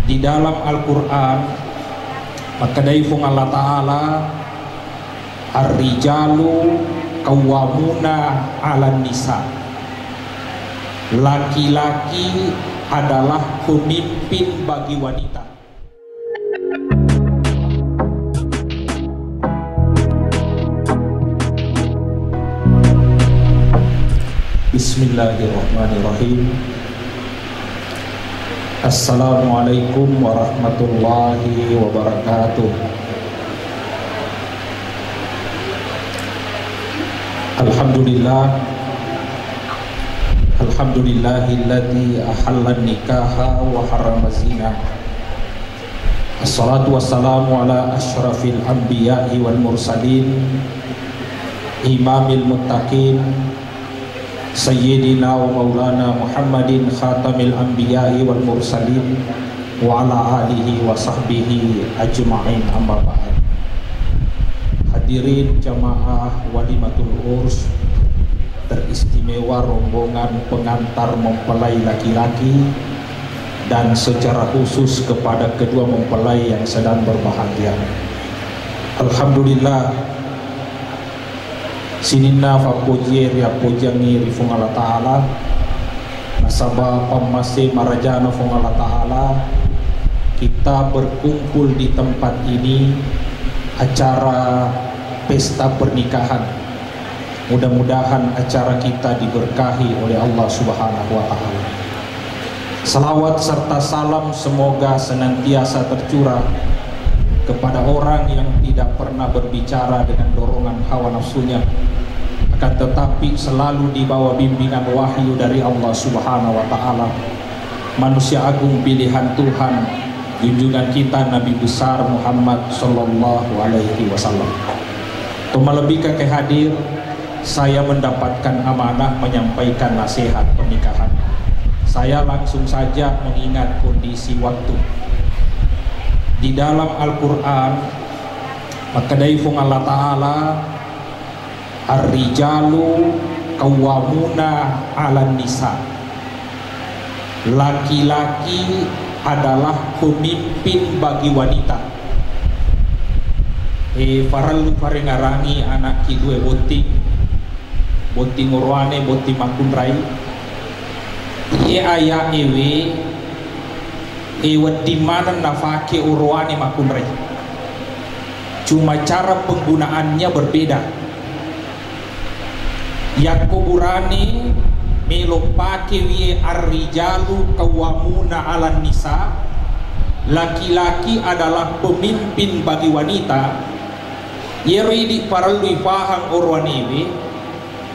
Di dalam Al-Quran makadaifung Allah Ta'ala ar-rijalu qawwamuna 'alan nisa, laki-laki adalah pemimpin bagi wanita. Bismillahirrahmanirrahim. Assalamualaikum warahmatullahi wabarakatuh. Alhamdulillahilladzi ahallan nikaha wa harrama zina. Assalatu wassalamu ala asyrafil anbiya'i wal mursalin, imamil muttaqin, Sayyidina wa maulana Muhammadin khatamil anbiya'i wal mursalin wa ala alihi wa sahbihi ajma'in, amma ba'd. Hadirin jamaah walimatul urs, teristimewa rombongan pengantar mempelai laki-laki, dan secara khusus kepada kedua mempelai yang sedang berbahagia. Alhamdulillah, sininna fa puji ria pujangi rifung Allah Ta'ala, nasabah pamase marajana fung Allah Ta'ala, kita berkumpul di tempat ini acara pesta pernikahan. Mudah-mudahan acara kita diberkahi oleh Allah Subhanahu wa Ta'ala. Salawat serta salam semoga senantiasa tercurah kepada orang yang tidak pernah berbicara dengan dorongan hawa nafsunya, akan tetapi selalu dibawa bimbingan wahyu dari Allah Subhanahu wa Ta'ala, manusia agung pilihan Tuhan, junjungan kita Nabi besar Muhammad sallallahu alaihi wasallam. Lebih ke hadir, saya mendapatkan amanah menyampaikan nasihat pernikahan. Saya langsung saja mengingat kondisi waktu. Di dalam Al-Quran makadaifung Allah Ta'ala ar-rijalu qawwamuna 'alan nisa, laki-laki adalah pemimpin bagi wanita. Farallu ngarangi anak kidue boting urwane boting makunrai ayah ewe di mana nafake urwane makunrai, cuma cara penggunaannya berbeda. Yang kuburani melopake wiye ar-rijalu qawwamuna 'alan nisa, laki-laki adalah pemimpin bagi wanita. Yeridi paralui pahang urwaniwi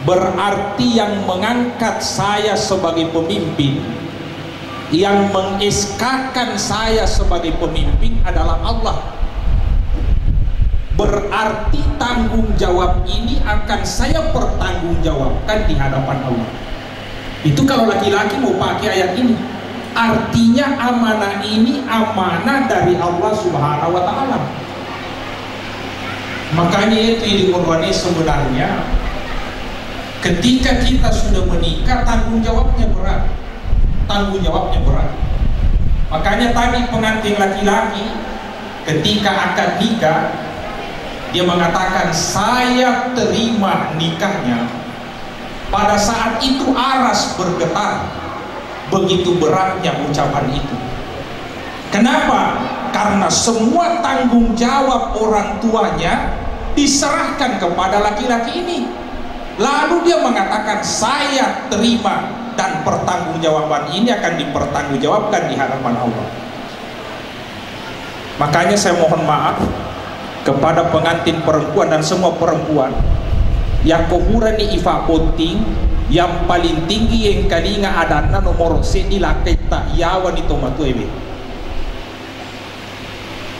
berarti yang mengangkat saya sebagai pemimpin, yang mengeskakan saya sebagai pemimpin adalah Allah. Berarti tanggung jawab ini akan saya pertanggungjawabkan di hadapan Allah. Itu kalau laki-laki mau pakai ayat ini, artinya amanah ini amanah dari Allah Subhanahu wa Ta'ala. Makanya itu di Quran sebenarnya ketika kita sudah menikah tanggung jawabnya berat. Makanya tadi pengantin laki-laki ketika akan nikah dia mengatakan saya terima nikahnya. Pada saat itu aras bergetar, begitu beratnya ucapan itu. Kenapa? Karena semua tanggung jawab orang tuanya diserahkan kepada laki-laki ini. Lalu dia mengatakan saya terima, dan pertanggungjawaban ini akan dipertanggungjawabkan di hadapan Allah. Makanya saya mohon maaf kepada pengantin perempuan dan semua perempuan yang kuburan di ifa penting, yang paling tinggi yang kalinga adana nomor sedi laketa yawan itu matuewe.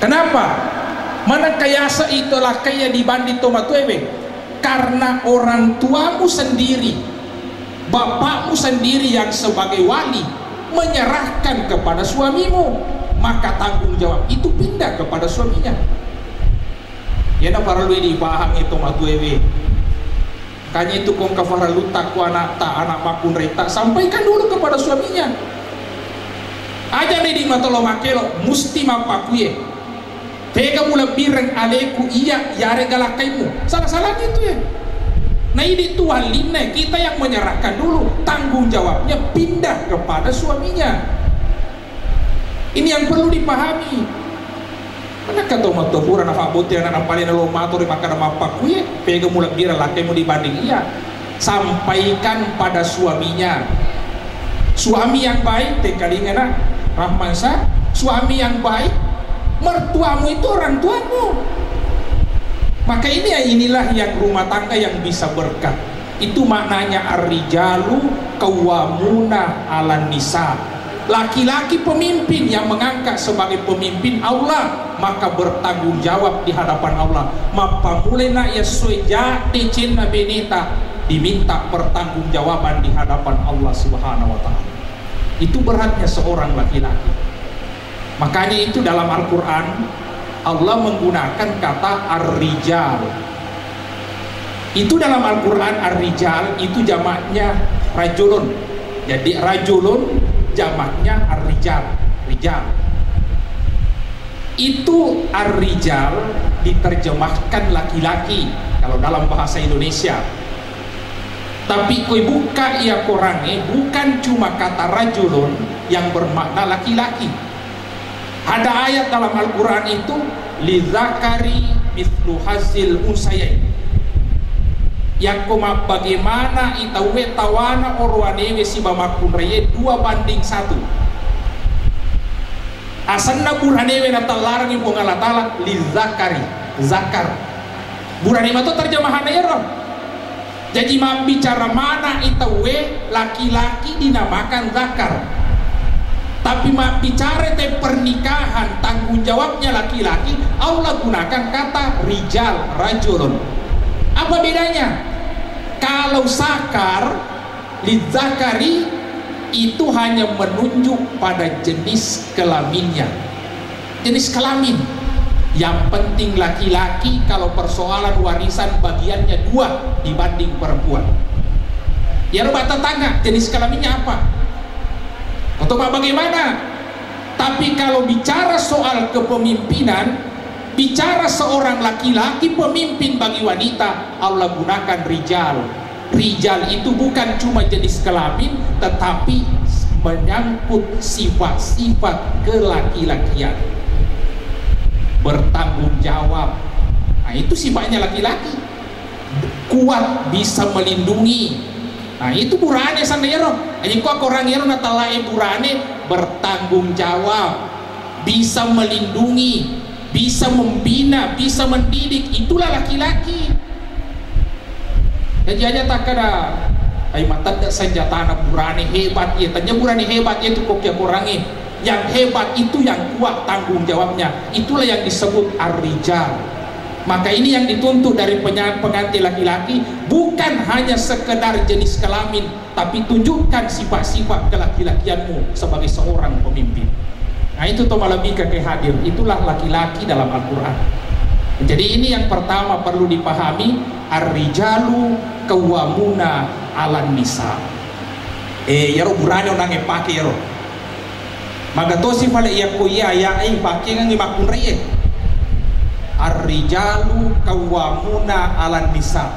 Kenapa? Mana kayasa itu lakaya dibanding tomatuewe? Karena orang tuamu sendiri, bapakmu sendiri yang sebagai wali menyerahkan kepada suamimu, maka tanggung jawab itu pindah kepada suaminya. Ya na para lu di pahang itu matuewe. Kanya itu kong kafaralu takwa anak makun reta, sampaikan dulu kepada suaminya. aja nih di matolo makelo musti mapakuye pega mula bireng aleku iya yare galakaimu salah gitu ya. Nah ini tualinnya kita yang menyerahkan dulu, tanggung jawabnya pindah kepada suaminya. Ini yang perlu dipahami. Mana kata matoburan apa botiran anak paling lo matur makan mapakuye pega mula bireng lakaimu dibanding iya. Sampaikan pada suaminya. Suami yang baik tekalingan Rahman Sah, suami yang baik mertuamu itu orang tuamu. Maka inilah yang rumah tangga yang bisa berkah. Itu maknanya ar-rijalu qawwamuna 'alan nisa. Laki-laki pemimpin yang mengangkat sebagai pemimpin Allah, maka bertanggung jawab di hadapan Allah. Mapamulena yasweja decena beneta, diminta pertanggungjawaban di hadapan Allah Subhanahu wa taala. Itu beratnya seorang laki-laki. Makanya itu dalam Al-Qur'an Allah menggunakan kata ar-rijal. Itu dalam Al-Qur'an ar-rijal itu jamaknya rajulun. Jadi rajulun jamaknya ar-rijal, rijal. Itu ar-rijal diterjemahkan laki-laki kalau dalam bahasa Indonesia. Tapi koi buka ia korangnya bukan cuma kata rajulun yang bermakna laki-laki. Ada ayat dalam Al-Quran itu lidzakari mithlu hazil unsayain, yang koma bagaimana itawe tawana orwanewe si bamakunreye 2:1. Asanna burhanewe natalarang ibu ngalatala lidzakari zakar burhanewe itu terjemahannya ya roh. Jadi bicara mana itawe laki-laki dinamakan zakar, tapi bicara te pernikahan tanggung jawabnya laki-laki Allah gunakan kata rijal, rajulun. Apa bedanya? Kalau sakar lidzakari itu hanya menunjuk pada jenis kelaminnya, jenis kelamin. Yang penting laki-laki kalau persoalan warisan bagiannya 2 dibanding perempuan. Ya rumah tetangga jenis kelaminnya apa? Atau bagaimana? Tapi kalau bicara soal kepemimpinan, bicara seorang laki-laki pemimpin bagi wanita, Allah gunakan rijal. Rijal itu bukan cuma jenis kelamin, tetapi menyangkut sifat-sifat kelaki-lakian. Bertanggung jawab. Nah itu sifatnya laki-laki. Kuat, bisa melindungi. Nah itu burane sandero. Jadi kok orang yang natalae burane bertanggung jawab, bisa melindungi, bisa membina, bisa mendidik. Itulah laki-laki. Jadi aja tak ada ay mata senjata anak burane hebat ya. Tanya burane hebat itu kok ya orangnya. Yang hebat itu yang kuat tanggung jawabnya. Itulah yang disebut ar-rijal. Maka ini yang dituntut dari pengantin laki-laki, bukan hanya sekedar jenis kelamin, tapi tunjukkan sifat-sifat kelaki-lakianmu sebagai seorang pemimpin. Nah itu tomalabika kehadir. Itulah laki-laki dalam Al-Quran. Jadi ini yang pertama perlu dipahami, ar-rijalu qawwamuna 'alan nisa. Yaro burane onang pake yaro. Magatosi pala iya kuya ya ay pake nang imakunreye. Ar-rijalu qawwamuna 'alan nisa.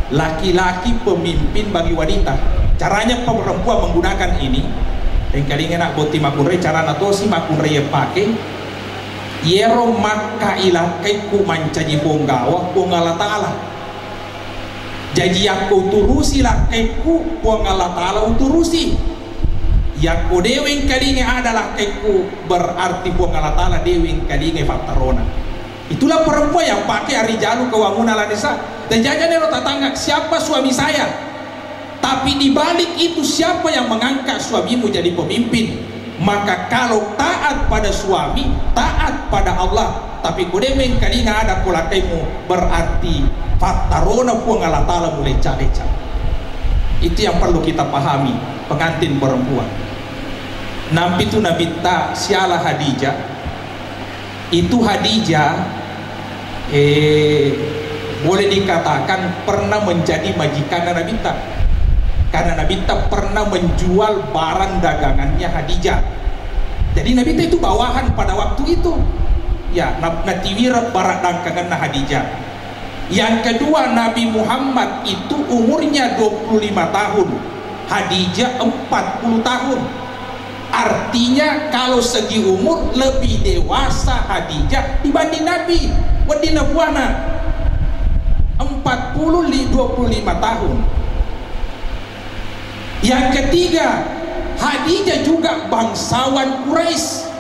Laki-laki pemimpin bagi wanita. Caranya perempuan menggunakan ini. Dan kali nak boti makunreye cara natosi makunreye pake. Yero maka ilakai ku mancaji bonggawa bongala ta'ala. Jadi aku turusi lakaiku bongala ta'ala uturusi. Yang dewing kalinga adalah keku berarti buang Allah Ta'ala dewing kalinga faktarona. Itulah perempuan yang pakai ar-rijalu qawwamuna 'alan nisa. Dan jangan lo tetangga siapa suami saya, tapi dibalik itu siapa yang mengangkat suamimu jadi pemimpin. Maka kalau taat pada suami, taat pada Allah, tapi kudemeng kalinga ada kulakaimu berarti faktarona buang Allah Ta'ala mulai leca-leca. Itu yang perlu kita pahami pengantin perempuan. Nampi itu Nabi ta siala Hadijah. Itu Hadijah boleh dikatakan pernah menjadi majikan Nabi ta. Karena Nabi ta pernah menjual barang dagangannya Hadijah. Jadi Nabi itu bawahan pada waktu itu. Ya, natiwira barak dangkangan na Hadijah. Yang kedua, Nabi Muhammad itu umurnya 25 tahun, Hadijah 40 tahun. Artinya kalau segi umur lebih dewasa Hadijah dibanding Nabi. Wadina buana 25 tahun. Yang ketiga, Hadijah juga bangsawan Quraisy.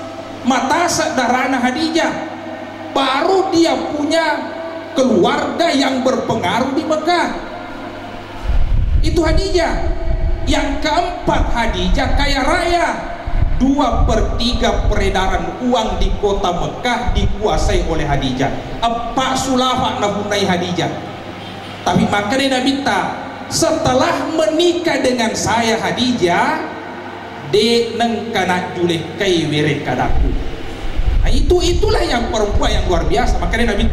Mata sadarana Hadijah, baru dia punya keluarga yang berpengaruh di Mekah. Itu Hadijah. Yang keempat, Hadijah kaya raya. 2/3 peredaran uang di kota Mekah dikuasai oleh Hadijah. Apa sulafak nabunai Hadijah. Tapi makanya Nabi setelah menikah dengan saya Hadijah, de neng kana juleh kai were kadaku. Nah, itulah yang perempuan yang luar biasa. Makanya Nabi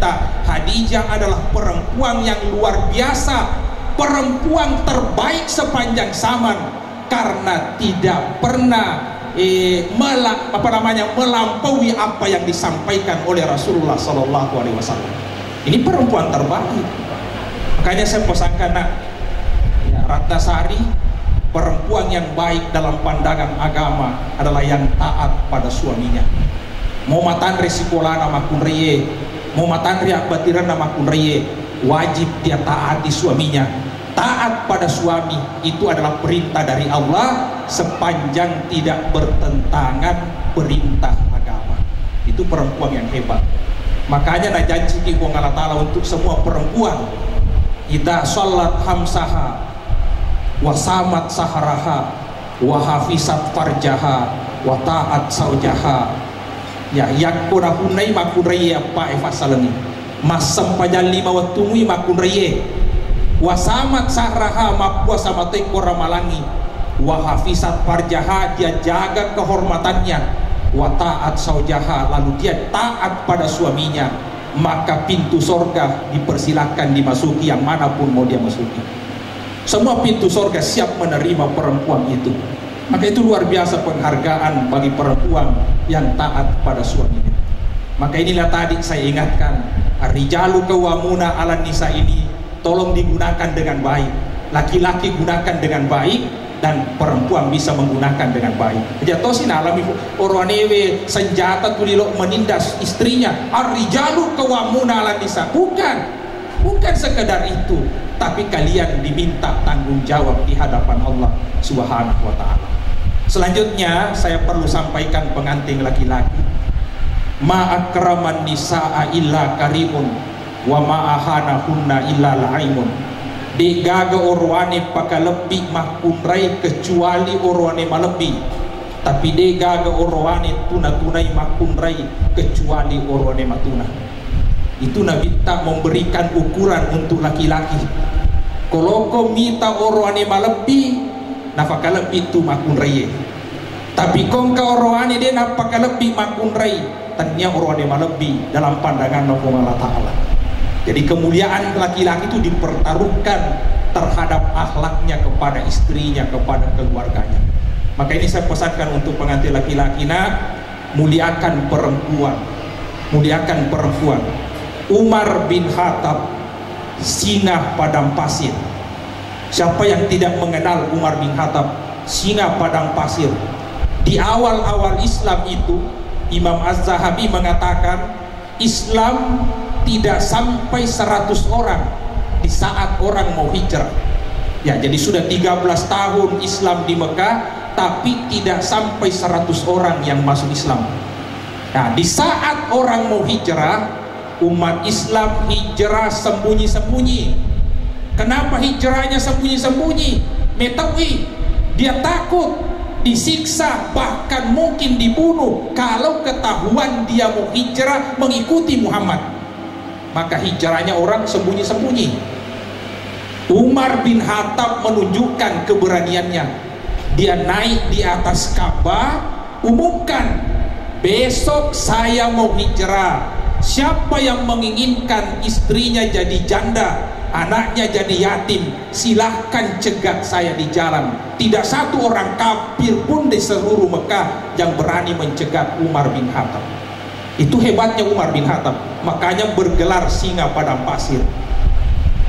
Hadijah adalah perempuan yang luar biasa, perempuan terbaik sepanjang zaman, karena tidak pernah melampaui apa yang disampaikan oleh Rasulullah Sallallahu Alaihi Wasallam. Ini perempuan terbaik. Makanya saya pesankan Ratnasari, perempuan yang baik dalam pandangan agama adalah yang taat pada suaminya. Mau matan resikola nama kunriye, mau matan riak batiran nama kunriye, wajib dia taati suaminya. Taat pada suami itu adalah perintah dari Allah sepanjang tidak bertentangan perintah agama. Itu perempuan yang hebat. Makanya na janji di Allah Ta'ala untuk semua perempuan, idza shallat hamsaha wa samat saharaha wa hafizat farjaha wa ta'at saujaha, ya yakuna hunai makunriye apa efasalani masam pajalli mawatumi makunriye wasamat sahraha mapuasa matai koramalangi wahafisat farjaha, dia jaga kehormatannya, wa ta'at saujaha, lalu dia taat pada suaminya, maka pintu sorga dipersilakan dimasuki yang manapun mau dia masuki. Semua pintu sorga siap menerima perempuan itu. Maka itu luar biasa penghargaan bagi perempuan yang taat pada suaminya. Maka inilah tadi saya ingatkan, ar-rijalu qawwamuna 'alan nisa ini tolong digunakan dengan baik. Laki-laki gunakan dengan baik dan perempuan bisa menggunakan dengan baik. Jatuh sih alami oranewe senjata tulilok menindas istrinya. Ar-rijalu qawwamuna 'alan nisa. Bukan sekedar itu, tapi kalian diminta tanggung jawab di hadapan Allah Subhanahu wa taala. Selanjutnya saya perlu sampaikan pengantin laki-laki. Ma akraman nisaa illa karimun wa ma'ahanahunna illa laimun. De gaga orwane pakalebi makunrai kecuali orwane malebi, tapi de gaga orwane tuna-tunai makunrai kecuali orwane matuna. Itu Nabi tak memberikan ukuran untuk laki-laki. Kalau kau minta orwane malebi, napakalebi itu makunrai. Tapi kau orwane de napakalebi makunrai, tanya orwane malebi dalam pandangan Allah Ta'ala. Jadi kemuliaan laki-laki itu dipertaruhkan terhadap akhlaknya kepada istrinya, kepada keluarganya. Maka ini saya pesankan untuk pengantin laki-laki, muliakan perempuan, muliakan perempuan. Umar bin Khattab, singa padang pasir. Siapa yang tidak mengenal Umar bin Khattab, singa padang pasir? Di awal-awal Islam itu, Imam Az-Zahabi mengatakan Islam tidak sampai 100 orang di saat orang mau hijrah. Ya, jadi sudah 13 tahun Islam di Mekah, tapi tidak sampai 100 orang yang masuk Islam. Nah, di saat orang mau hijrah, umat Islam hijrah sembunyi-sembunyi. Kenapa hijrahnya sembunyi-sembunyi? Metawi, dia takut disiksa, bahkan mungkin dibunuh kalau ketahuan dia mau hijrah mengikuti Muhammad. Maka hijrahnya orang sembunyi-sembunyi. Umar bin Khattab menunjukkan keberaniannya. Dia naik di atas Ka'bah, umumkan, besok saya mau hijrah. Siapa yang menginginkan istrinya jadi janda, anaknya jadi yatim, silahkan cegat saya di jalan. Tidak satu orang kafir pun di seluruh Mekah yang berani mencegat Umar bin Khattab. Itu hebatnya Umar bin Khattab, makanya bergelar singa padang pasir.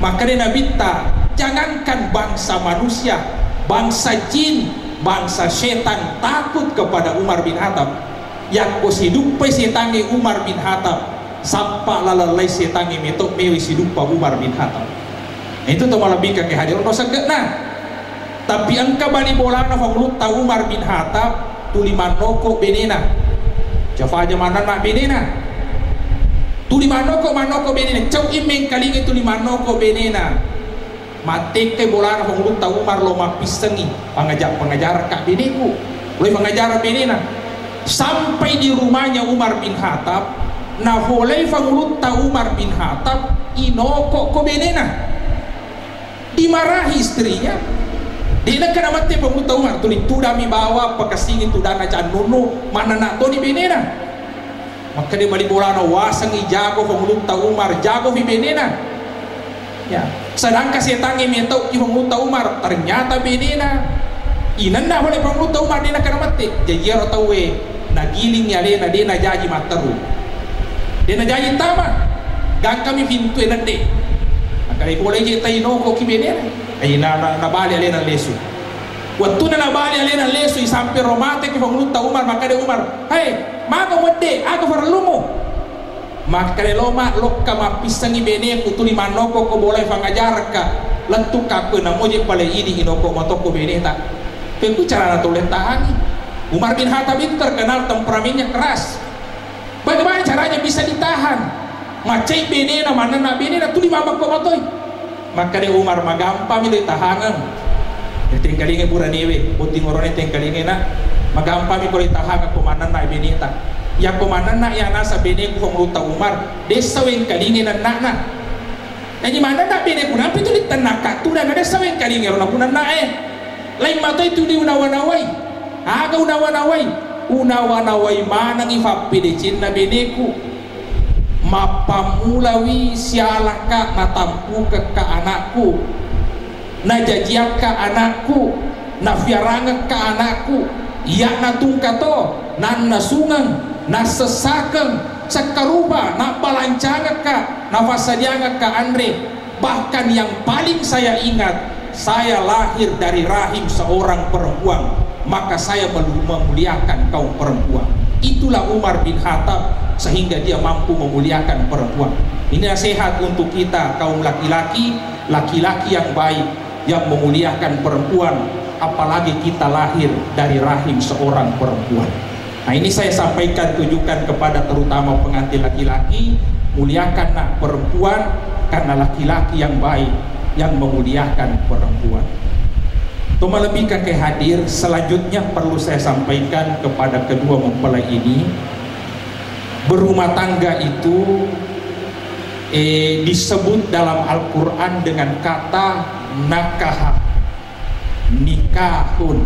Makanya Nabi jangankan bangsa manusia, bangsa jin, bangsa setan takut kepada Umar bin Khattab. Yang hidup setangi Umar bin Khattab, sampai lalai setangi metok mewi hidup Umar bin Khattab. Itu tuh malah bingkai kehadiran dosa nah. Tapi engkau bani bola na fangluta Umar bin Khattab tuli manoko benena. Coba aja mana nak benena. Tuli manoko benena. Cau imeng kali itu tuli manoko benena. Mati ke bola na fangluta Umar lo mapisengi pengajar kak beneku. Lo pengajar benena. Sampai di rumahnya Umar bin Khattab, na boleh fangluta Umar bin Khattab inoko ko benena. Dimarahi istrinya. Dia nak kena mati fangluta Umar. Tuli tu dami bawa pakasingin tu dana jan nono mana nak to di benena. Maka dia balik bola na wasangi jago fangluta Umar, jago di benena. Ya, sedangkan setangi metok di fangluta Umar ternyata benena. Inan na boleh fangluta Umar dia nak kena mati. Jadi ro tawe nagiling ya lena dia na jaji mataru. Dia na jaji tama. Gang kami pintu enade. Maka boleh je taino ko kibene. Ay na bali alena lesu. Waktu na bali alena lesu sampai romate ke fangluta Umar, maka dia Umar, "Hey, maka wede aga farlumo." Maka dia loma lokka mapisangi bene ku tuli manoko ko boleh fangajar ka. Lentu ka ko na moje pale ini inoko matoko bene ta. Peku cara na tulen tahani. Umar bin Khattab itu terkenal temperamennya keras. Bagaimana caranya bisa ditahan? Macai benena mana nak benena tuli mabak ko matoy. Maka dia Umar magampa milih tahanan. Tengkalinge buranewe, buting orone tengkalinge na magampa mi ko tahanan ko mana nak beneta. Ya ko mana nak ya nasa bene ko ngluta Umar, desa wen kalinge na na. Jadi mana nak bene ko napi tu ditanaka tu dan ada sawen kalinge ro na na lain matoy tu di unawanawai. Aga unawanawai manang ifapi de cinna beneku mapamulawi sialaka natampu ke anakku najajiak ke anakku nafiaranga ke anakku iya natungkato nan nasungang nasesakeng sekaruba napalancanga ka nafasadianga ka andre. Bahkan yang paling saya ingat, saya lahir dari rahim seorang perempuan, maka saya memuliakan kaum perempuan. Itulah Umar bin Khattab, sehingga dia mampu memuliakan perempuan. Ini nasihat untuk kita kaum laki-laki, laki-laki yang baik yang memuliakan perempuan, apalagi kita lahir dari rahim seorang perempuan. Nah, ini saya sampaikan, tujukan kepada terutama pengantin laki-laki, muliakanlah perempuan, karena laki-laki yang baik yang memuliakan perempuan. Untuk melebihkan ke hadir, selanjutnya perlu saya sampaikan kepada kedua mempelai ini, berumah tangga itu disebut dalam Al-Quran dengan kata nakah, nikahun.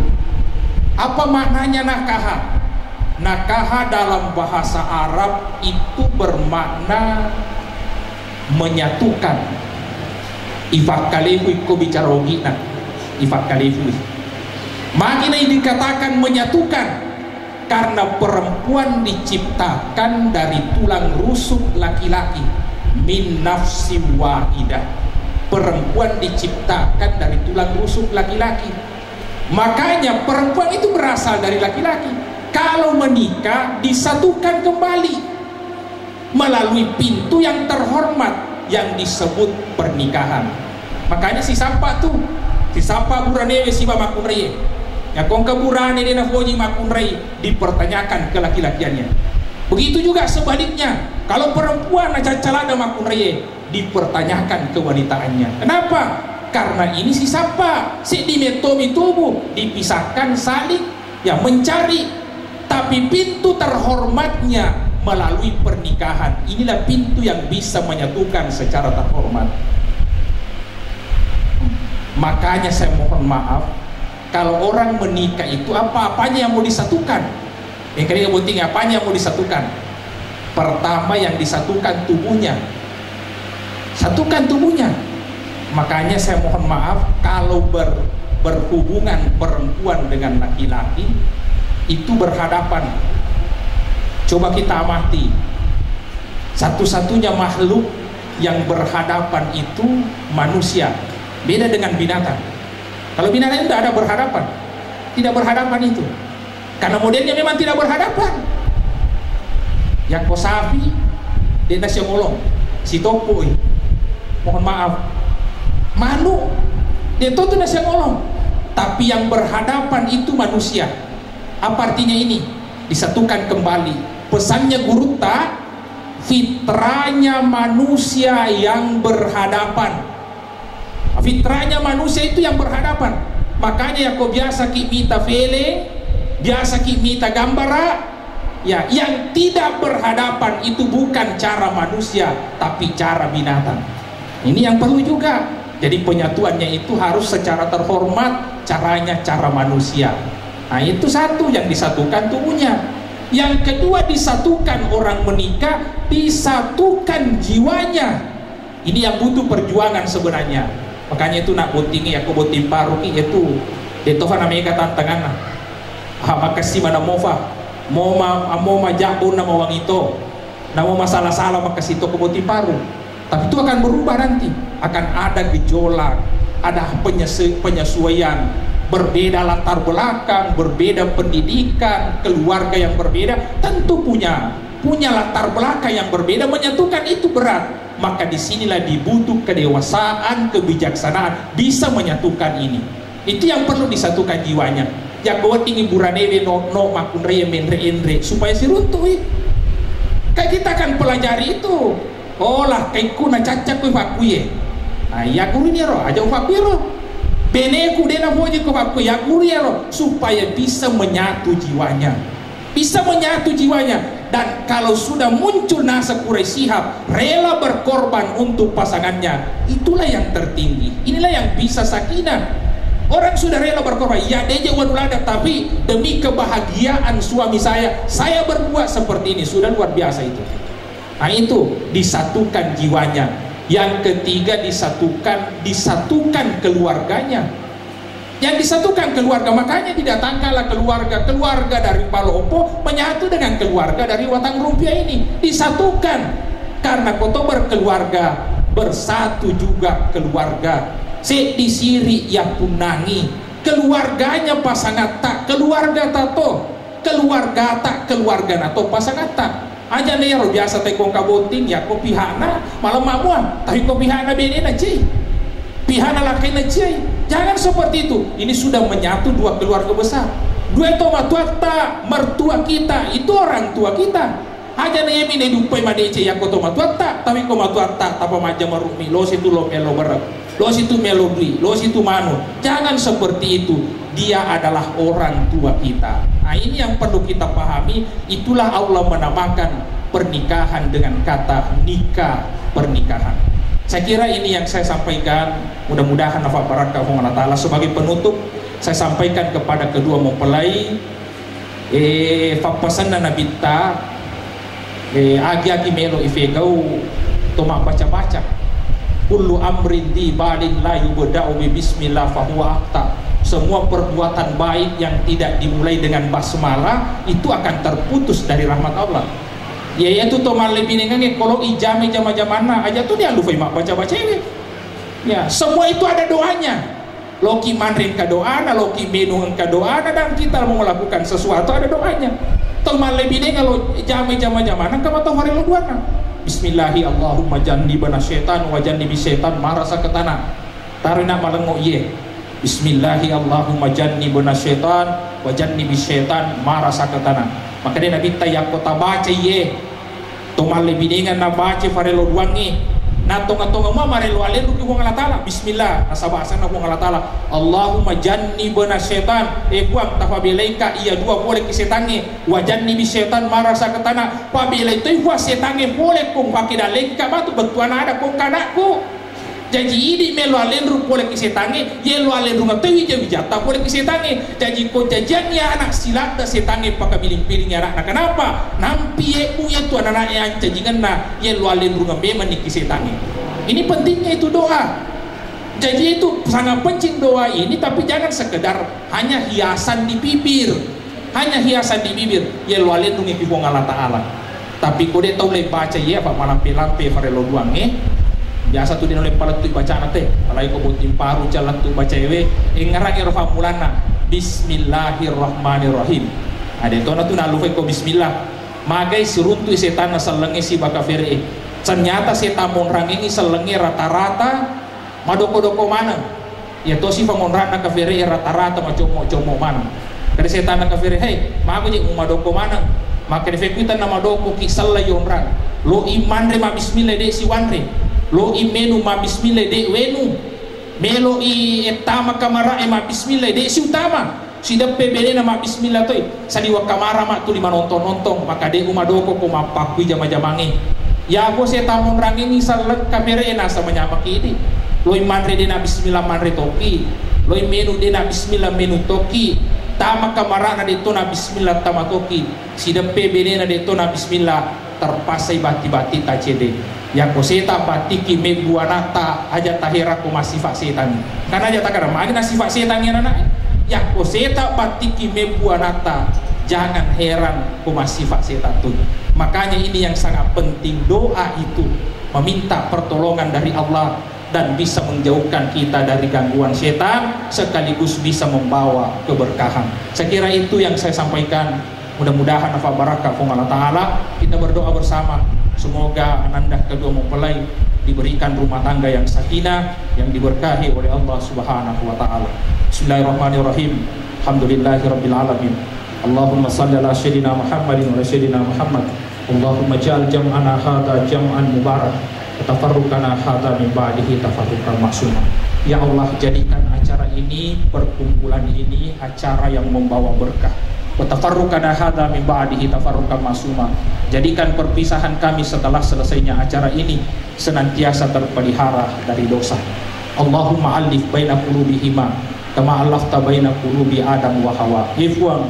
Apa maknanya nakah? Nakah dalam bahasa Arab itu bermakna menyatukan. Ifak kalifu iko bicara ogina. Ifak kalifu. Makina ini dikatakan menyatukan karena perempuan diciptakan dari tulang rusuk laki-laki. Min nafsi wahidah. Perempuan diciptakan dari tulang rusuk laki-laki. Makanya perempuan itu berasal dari laki-laki. Kalau menikah disatukan kembali melalui pintu yang terhormat yang disebut pernikahan. Makanya si sapa tuh, si sapa buranewe si makunrei. Ya kongka burane dia nafoji makunrei dipertanyakan ke laki-lakiannya. Begitu juga sebaliknya, kalau perempuan aja calada makunrei dipertanyakan kewanitaannya. Kenapa? Karena ini si sapa, si dimetomi tubuh dipisahkan saling ya mencari. Tapi pintu terhormatnya melalui pernikahan. Inilah pintu yang bisa menyatukan secara terhormat. Makanya saya mohon maaf, kalau orang menikah itu apa-apanya yang mau disatukan. Yang kalian penting apanya yang mau disatukan? Pertama yang disatukan tubuhnya. Satukan tubuhnya. Makanya saya mohon maaf kalau berhubungan perempuan dengan laki-laki itu berhadapan. Coba kita amati, satu-satunya makhluk yang berhadapan itu manusia, beda dengan binatang. Kalau binatang itu tidak ada berhadapan, tidak berhadapan itu, karena modelnya memang tidak berhadapan. Yang kau sapi dia nasi ngolong, si topo mohon maaf, malu dia tuh nasi ngolong. Tapi yang berhadapan itu manusia. Apa artinya ini? Disatukan kembali. Pesannya Guru Tak, fitranya manusia yang berhadapan. Fitranya manusia itu yang berhadapan. Makanya ya kau biasa kita vele, biasa kita gambara, ya yang tidak berhadapan itu bukan cara manusia tapi cara binatang. Ini yang perlu juga. Jadi penyatuannya itu harus secara terhormat, caranya cara manusia. Nah itu satu yang disatukan tubuhnya. Yang kedua disatukan orang menikah, disatukan jiwanya. Ini yang butuh perjuangan sebenarnya. Makanya itu nak botingi aku boting baru itu detohan namanya tantangan. Makasih mana mofa mau majabun nama wang itu, nama masalah-salah makasih itu boting baru. Tapi itu akan berubah nanti, akan ada gejolak, ada penyesuaian, berbeda latar belakang, berbeda pendidikan, keluarga yang berbeda, tentu punya latar belakang yang berbeda, menyatukan itu berat. Maka disinilah dibutuh kedewasaan, kebijaksanaan, bisa menyatukan ini. Itu yang perlu disatukan jiwanya. Yang bawa tinggi buranewe no makun reye menre endre supaya si runtuh. Kayak kita akan pelajari itu. Olah kaiku na cacak ku fakuye. Nah, ya guru ni ro, aja fakuye ro. Beneku dena hoje ku fakuye ya guru ya ro supaya bisa menyatu jiwanya. Bisa menyatu jiwanya, dan kalau sudah muncul nasa Quraisy Shihab rela berkorban untuk pasangannya, itulah yang tertinggi. Inilah yang bisa sakinah. Orang sudah rela berkorban, ya deje wanulada, tapi demi kebahagiaan suami saya berbuat seperti ini, sudah luar biasa itu. Nah itu disatukan jiwanya. Yang ketiga disatukan keluarganya. Yang disatukan keluarga, makanya didatangkanlah keluarga dari Palopo menyatu dengan keluarga dari Watang Rumpia ini, disatukan karena koto berkeluarga, bersatu juga keluarga. Si disiri ya punangi keluarganya pasangan tak keluarga tato keluarga tak keluarga nato pasangan tak aja nih biasa tekong kaboting ya ko pihana malam mamuan tapi ko pihana bene na ci pihana laki na ci. Jangan seperti itu. Ini sudah menyatu dua keluarga besar. Dua toma tuata mertua kita itu orang tua kita. Aja nih mine dupai madece ya ko toma tuata tapi ko matuata apa maja marumi lo situ lo melo berat. Lo situ melo dui, lo situ manu. Jangan seperti itu. Dia adalah orang tua kita. Nah ini yang perlu kita pahami. Itulah Allah menamakan pernikahan dengan kata nikah, pernikahan. Saya kira ini yang saya sampaikan. Mudah-mudahan nafas barakah Allah Ta'ala. Sebagai penutup saya sampaikan kepada kedua mempelai papasan na nabita agi-agi melo ifegau tomak baca-baca kullu amrin di balin la yubda'u bi bismillah fahuwa akta. Semua perbuatan baik yang tidak dimulai dengan basmalah itu akan terputus dari rahmat Allah. Yaitu tomal lebih dengan kalau ijame jama-jamana aja tuh dia lupa mak baca-baca ini. Ya, semua itu ada doanya. Loki manrin ke doana, loki menung ke doana, dan kita mau melakukan sesuatu ada doanya. Tomal lebih dengan kalau jame jama-jamana kamu tahu hari luduana. Bismillahi Allahumma jannibna syaitan wa jannibi syaitan marasa ke tanah. Tarina malengo ye. Bismillahi Allahumma jannibna syaitan wa jannibi syaitan marasa ke tanah. Maka dia Nabi tayak kota baca ye tomal lebih dengan na baca farelo duangi na tonga-tonga ma marelo alen ruki huang Allah Ta'ala. Bismillah asabasan na huang Allah Ta'ala Allahumma jannibna syaitan buang tafabelaika iya dua boleh ki setange wa jannibi syaitan marasa ke tanah pabelai itu huang setange boleh kong pakidaleng ka batu bentuan ada kong kanakku. Jadi ini melo alenru boleh kisetange, yelo alenru ngatawi jadi jatah boleh kisetange. Jadi ko jajannya anak silat da setange pakai piling-piling anak. Kenapa? Nampi punya tu anak-anak yang cajangan na yelo alenru ngambe manik kisetange. Ini pentingnya itu doa. Jadi itu sangat penting doa ini, tapi jangan sekedar hanya hiasan di bibir, hanya hiasan di bibir. Ya lu alendungi pibong Allah Ta'ala. Tapi kau dia tahu le baca ya apa malampe-lampe farelo duang biasa tuh dia oleh palat tu baca nate, alai kau butim paru jalan tu baca ewe, ngarang irfa mulana Bismillahirrahmanirrahim. Ada itu na tu nalufe ko Bismillah. Magai suruntu setan na salengi si bakafere. Ternyata setan monrangi salengi rata-rata madoko-doko mana? Ya to si pamonran na kafere rata-rata macomo-como mana? Kada setan na kafere, hey, mago je madoko mana? Maka difekuitan na madoko ki salla yonran. Lo iman re ma bismillah de si wanre. Lo imenu ma bismillah de wenu. Melo i etama kamara ma bismillah de si utama. Si depe bele na ma bismillah toy. Sadiwa kamara ma tu lima nonton-nonton maka de umadoko ko mapakui jama-jamangi. Ya go setan monrangi ni salak kamera ena sama nyamaki ini. Lo iman re de na bismillah manre toki. Lo imenu de na bismillah menu toki. Tama kamara na dito na bismillah tamatoki. Si depe bele na dito na bismillah terpasai bati-bati tacede. Ya ko seta batiki me buanata aja tahira ko masifat setan. Karena aja takara magna sifat setan ya anak. Ya ko seta batiki me buanata, jangan heran ko masifat setan tuh. Makanya ini yang sangat penting, doa itu meminta pertolongan dari Allah dan bisa menjauhkan kita dari gangguan setan sekaligus bisa membawa keberkahan. Saya kira itu yang saya sampaikan. Mudah-mudahan nafa barakah Allah Ta'ala. Kita berdoa bersama, semoga ananda kedua mempelai diberikan rumah tangga yang sakinah, yang diberkahi oleh Allah Subhanahu wa Ta'ala. Bismillahirrahmanirrahim. Alhamdulillahirabbil alamin. Allahumma shalli ala sayyidina Muhammadin wa ala sayyidina Muhammad. Allahumma ja'al jam'ana hadza jam'an mubarak wa tafarruqana hadza min ba'dihi tafarruqan maksuma. Ya Allah, jadikan acara ini, perkumpulan ini acara yang membawa berkah. Tafarruqana hadza min ba'dihi tafarruqan masuma. Jadikan perpisahan kami setelah selesainya acara ini senantiasa terpelihara dari dosa. Allahumma alif baina qulubihima kama alafta baina qulubi Adam wa Hawa. Ifwan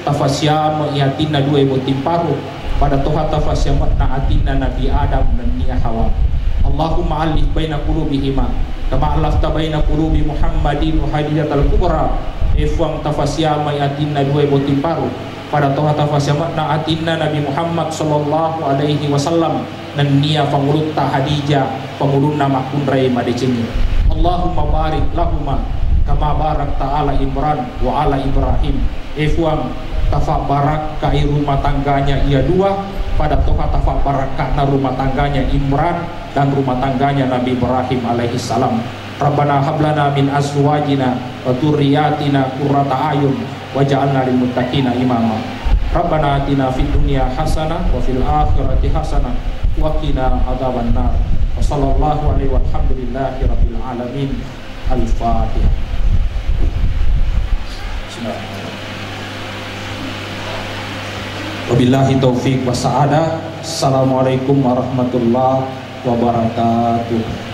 tafasyama yatina dua ibu timparu pada toha tafasyamatna atina Nabi Adam dan Nia Hawa. Allahumma alif baina qulubihima kama alafta baina qulubi Muhammadin wa hadiyatal kubra. Ifwang tafasyama yatina dua ibu timparu pada toha tafasyamatna atina Nabi Muhammad sallallahu alaihi wasallam dan Nia pangulutta Hadijah pangulunna makunrai madecini. Allahumma barik lahuma kama barak ta'ala Imran wa ala Ibrahim. Ifwang tafak barak kai rumah tangganya ia dua pada toha tafak barak na rumah tangganya Imran dan rumah tangganya Nabi Ibrahim alaihi salam. Rabbana hablana min azwajina wa dzurriyyatina qurrata ayun waj'alna lil muttaqina imama. Rabbana atina fid dunya hasanah wa fil akhirati hasanah wa qina adzabannar. Wa sallallahu alaihi walhamdulillahi rabbil alamin. Al-Fatihah. Wabillahi taufiq wa sa'adah. Assalamualaikum warahmatullahi wabarakatuh.